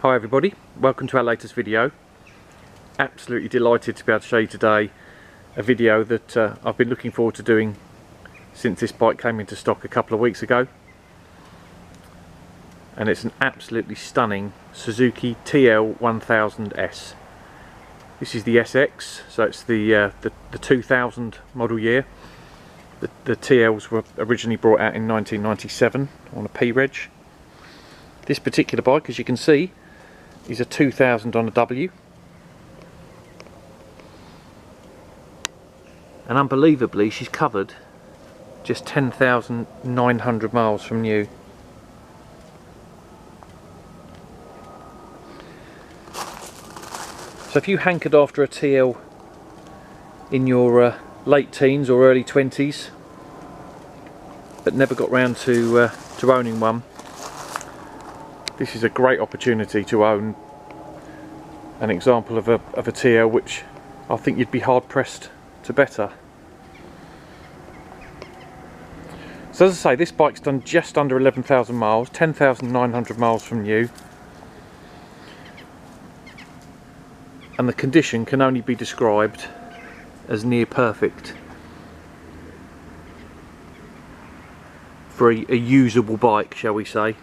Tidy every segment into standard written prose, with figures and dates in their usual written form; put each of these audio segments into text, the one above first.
Hi everybody, welcome to our latest video. Absolutely delighted to be able to show you today a video that I've been looking forward to doing since this bike came into stock a couple of weeks ago. And it's an absolutely stunning Suzuki TL1000S. This is the SX, so it's the 2000 model year. The TLs were originally brought out in 1997 on a P-Reg. This particular bike, as you can see, is a 2000 on a W. And unbelievably, she's covered just 10,900 miles from new. So if you hankered after a TL in your late teens or early 20s, but never got round to owning one, this is a great opportunity to own an example of a TL which I think you'd be hard pressed to better. So as I say, this bike's done just under 11,000 miles, 10,900 miles from new, and the condition can only be described as near perfect for a usable bike, shall we say.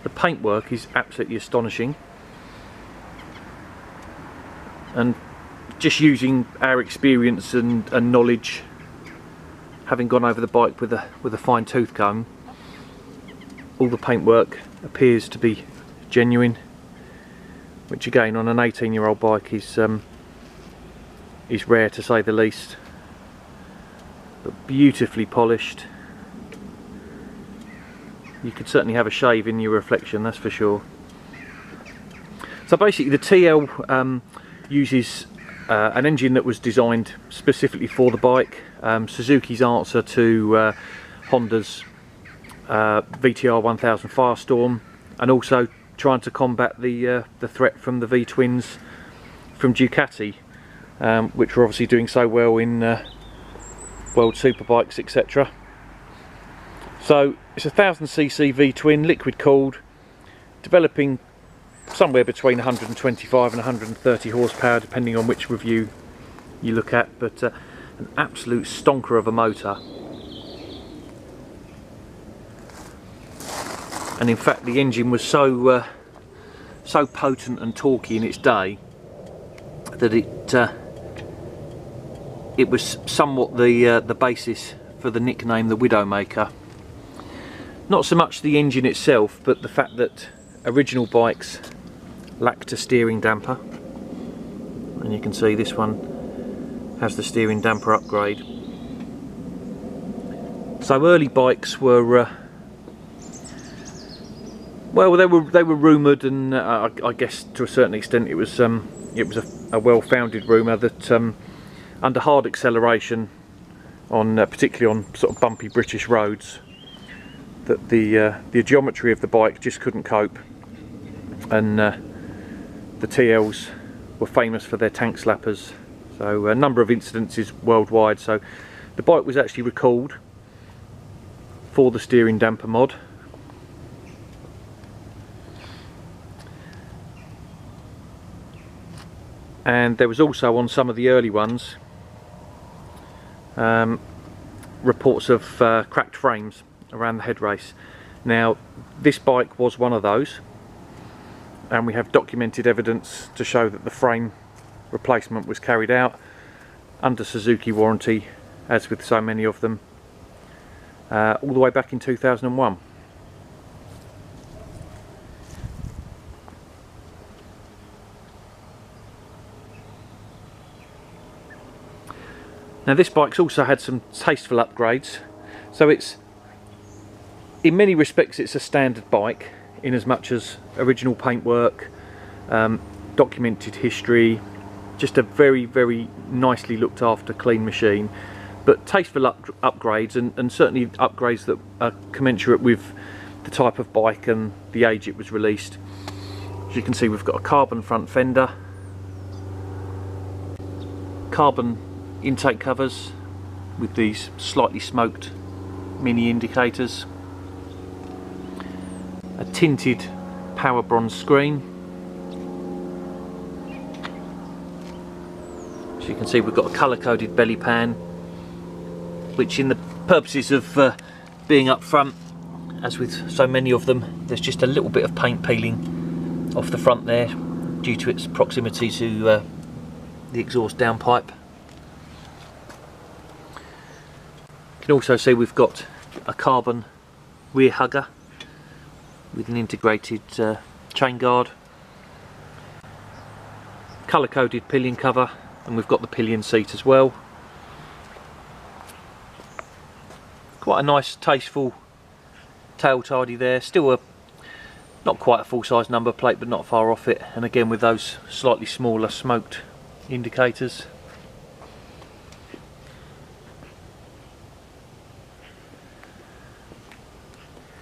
The paintwork is absolutely astonishing, and just using our experience and knowledge, having gone over the bike with a fine tooth comb, all the paintwork appears to be genuine, which again on an 18-year-old bike is rare to say the least, but beautifully polished. You could certainly have a shave in your reflection, that's for sure. So basically the TL uses an engine that was designed specifically for the bike, Suzuki's answer to Honda's VTR 1000 Firestorm, and also trying to combat the threat from the V-twins from Ducati, which were obviously doing so well in World Superbikes, etc. So it's a 1000cc V-twin, liquid cooled, developing somewhere between 125 and 130 horsepower depending on which review you look at, but an absolute stonker of a motor. And in fact the engine was so potent and torquey in its day that it was somewhat the basis for the nickname the Widowmaker. Not so much the engine itself, but the fact that original bikes lacked a steering damper, and you can see this one has the steering damper upgrade. So early bikes were well, they were rumoured, and I guess to a certain extent it was a well-founded rumour that under hard acceleration, on particularly on sort of bumpy British roads, that the geometry of the bike just couldn't cope, and the TLs were famous for their tank slappers. So a number of incidences worldwide. So the bike was actually recalled for the steering damper mod. And there was also, on some of the early ones, reports of cracked frames around the head race. Now this bike was one of those, and we have documented evidence to show that the frame replacement was carried out under Suzuki warranty, as with so many of them, all the way back in 2001. Now this bike's also had some tasteful upgrades, so it's, in many respects it's a standard bike, in as much as original paintwork, documented history, just a very, very nicely looked after clean machine, but tasteful upgrades, and certainly upgrades that are commensurate with the type of bike and the age it was released. As you can see, we've got a carbon front fender, carbon intake covers with these slightly smoked mini indicators, a tinted power bronze screen. So you can see we've got a colour coded belly pan, which in the purposes of being up front, as with so many of them, there's just a little bit of paint peeling off the front there due to its proximity to the exhaust downpipe. You can also see we've got a carbon rear hugger with an integrated chain guard, colour coded pillion cover, and we've got the pillion seat as well. Quite a nice tasteful tail tidy there, still not quite a full size number plate but not far off it, and again with those slightly smaller smoked indicators.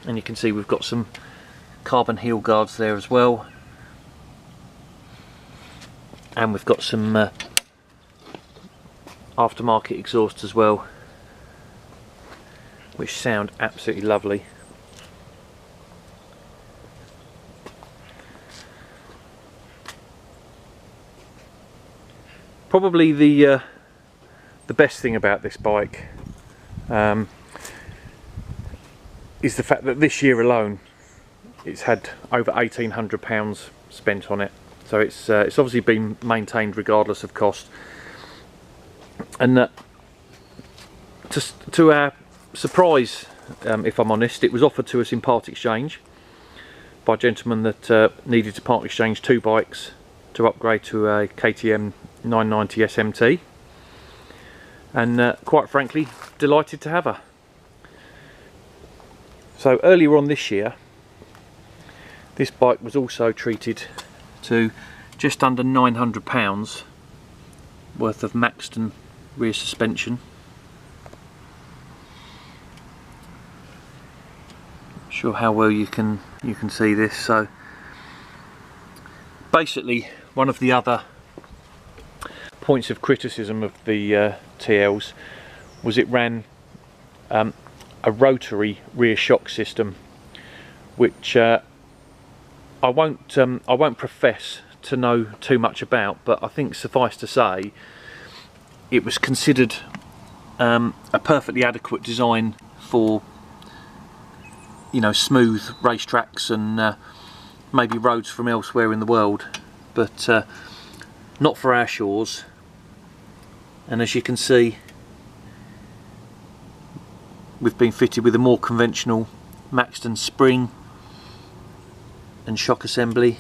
And you can see we've got some carbon heel guards there as well, and we've got some aftermarket exhausts as well, which sound absolutely lovely. Probably the best thing about this bike is the fact that this year alone it's had over £1,800 spent on it. So it's obviously been maintained regardless of cost, and to our surprise, if I'm honest, it was offered to us in part exchange by a gentleman that needed to part exchange 2 bikes to upgrade to a KTM 990 SMT, and quite frankly delighted to have her. So earlier on this year this bike was also treated to just under £900 worth of Maxton rear suspension. Not sure how well you can see this. So basically one of the other points of criticism of the TLs was it ran a rotary rear shock system, which I won't profess to know too much about, but I think suffice to say it was considered a perfectly adequate design for, you know, smooth racetracks and maybe roads from elsewhere in the world, but not for our shores. And as you can see, we've been fitted with a more conventional Maxton spring and shock assembly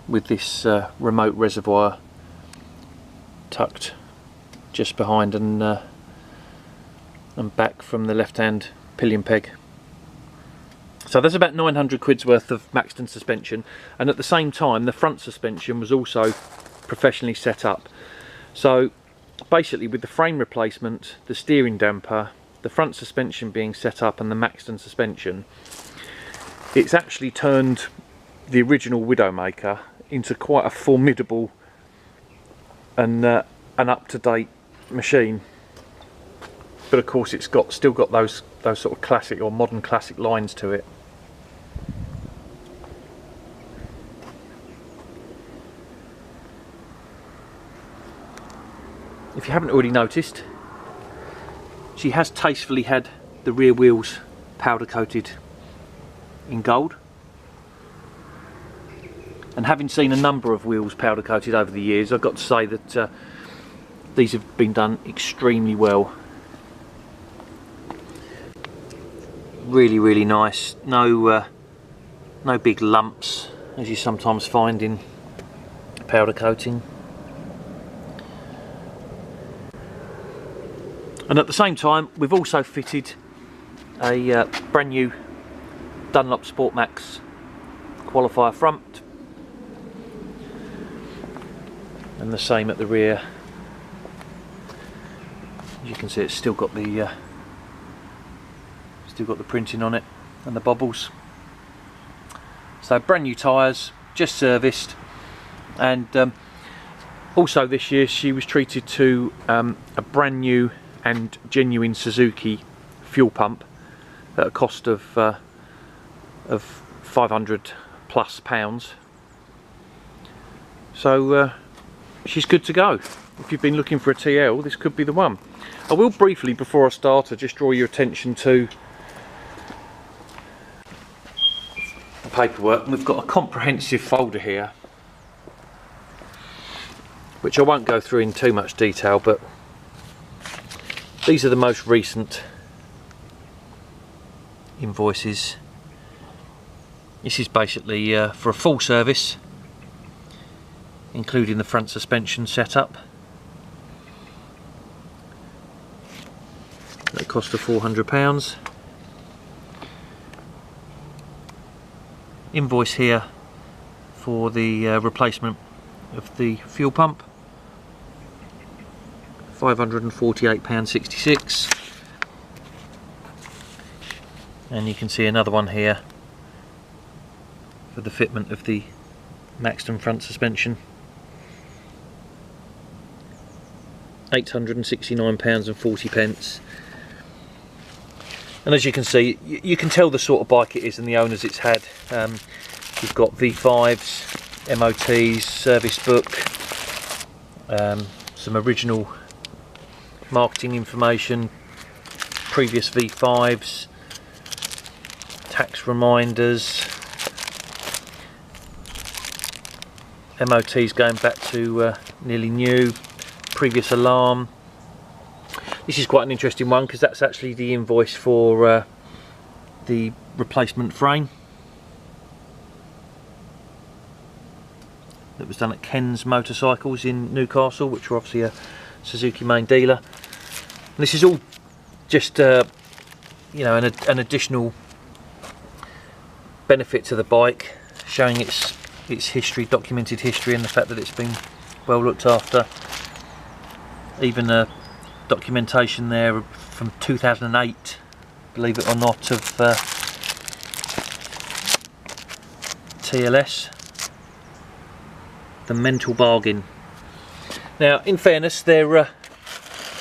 with this remote reservoir tucked just behind and back from the left hand pillion peg. So that's about 900 quid's worth of Maxton suspension, and at the same time the front suspension was also professionally set up. So basically with the frame replacement, the steering damper, the front suspension being set up and the Maxton suspension, it's actually turned the original Widowmaker into quite a formidable and an up-to-date machine. But of course it's still got those sort of classic or modern classic lines to it. If you haven't already noticed, she has tastefully had the rear wheels powder coated in gold, and having seen a number of wheels powder coated over the years, I've got to say that these have been done extremely well. Really nice. No big lumps as you sometimes find in powder coating. And at the same time we've also fitted a brand new Dunlop Sportmax qualifier front, and the same at the rear. As you can see, it's still got the printing on it and the bobbles. So brand new tyres, just serviced, and also this year she was treated to a brand new and genuine Suzuki fuel pump at a cost of of 500 plus pounds. So she's good to go. If you've been looking for a TL, this could be the one. I will briefly, before I start, just draw your attention to the paperwork. We've got a comprehensive folder here, which I won't go through in too much detail, but these are the most recent invoices. This is basically for a full service, including the front suspension setup. That cost her £400. Invoice here for the replacement of the fuel pump, £548.66. And you can see another one here for the fitment of the Maxton front suspension, £869.40. And as you can see, you can tell the sort of bike it is and the owners it's had. You've got V5s, MOTs, service book, some original marketing information, previous V5s, tax reminders, MOTs going back to nearly new, previous alarm. This is quite an interesting one because that's actually the invoice for the replacement frame that was done at Ken's Motorcycles in Newcastle, which are obviously a Suzuki main dealer. And this is all just you know, an additional benefit to the bike, showing its history, documented history, and the fact that it's been well looked after. Even a documentation there from 2008, believe it or not, of TLS, the Mental Bargain. Now, in fairness, they're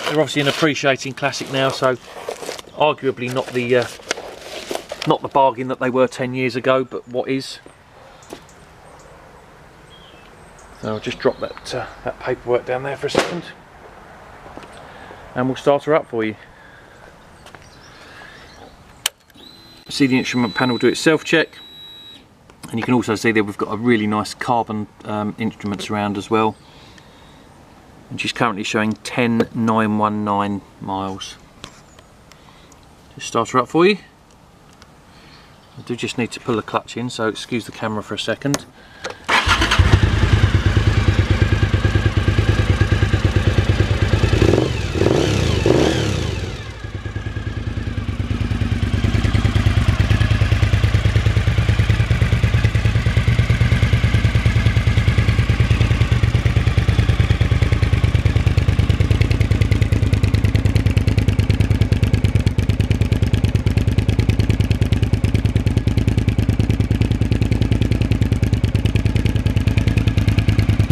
obviously an appreciating classic now, so arguably not the bargain that they were 10 years ago, but what is. So I'll just drop that paperwork down there for a second, and we'll start her up for you. See the instrument panel do its self check, and you can also see that we've got a really nice carbon instruments around as well, and she's currently showing 10,919 miles. Just start her up for you. I do just need to pull the clutch in, so excuse the camera for a second.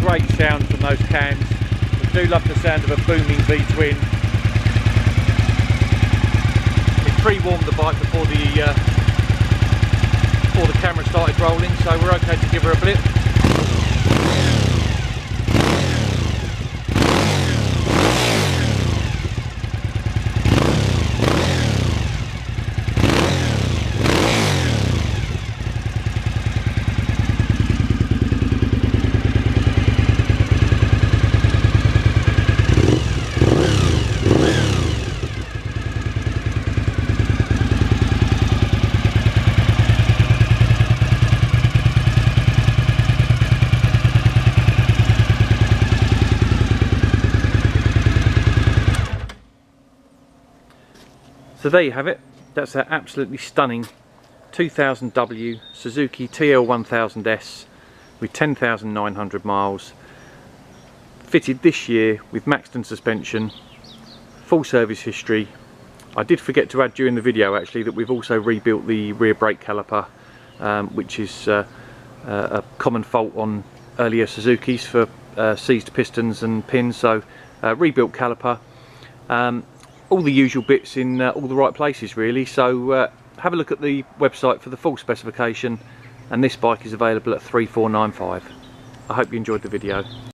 Great sound from those cans. I do love the sound of a booming V-twin. It pre-warmed the bike before the camera started rolling, so we're okay to give her a blip. So there you have it. That's an absolutely stunning 2000W Suzuki TL1000S with 10,900 miles, fitted this year with Maxton suspension, full service history. I did forget to add during the video actually that we've also rebuilt the rear brake caliper, which is a common fault on earlier Suzukis for seized pistons and pins. So rebuilt caliper, all the usual bits in all the right places really. So have a look at the website for the full specification, and this bike is available at 3495. I hope you enjoyed the video.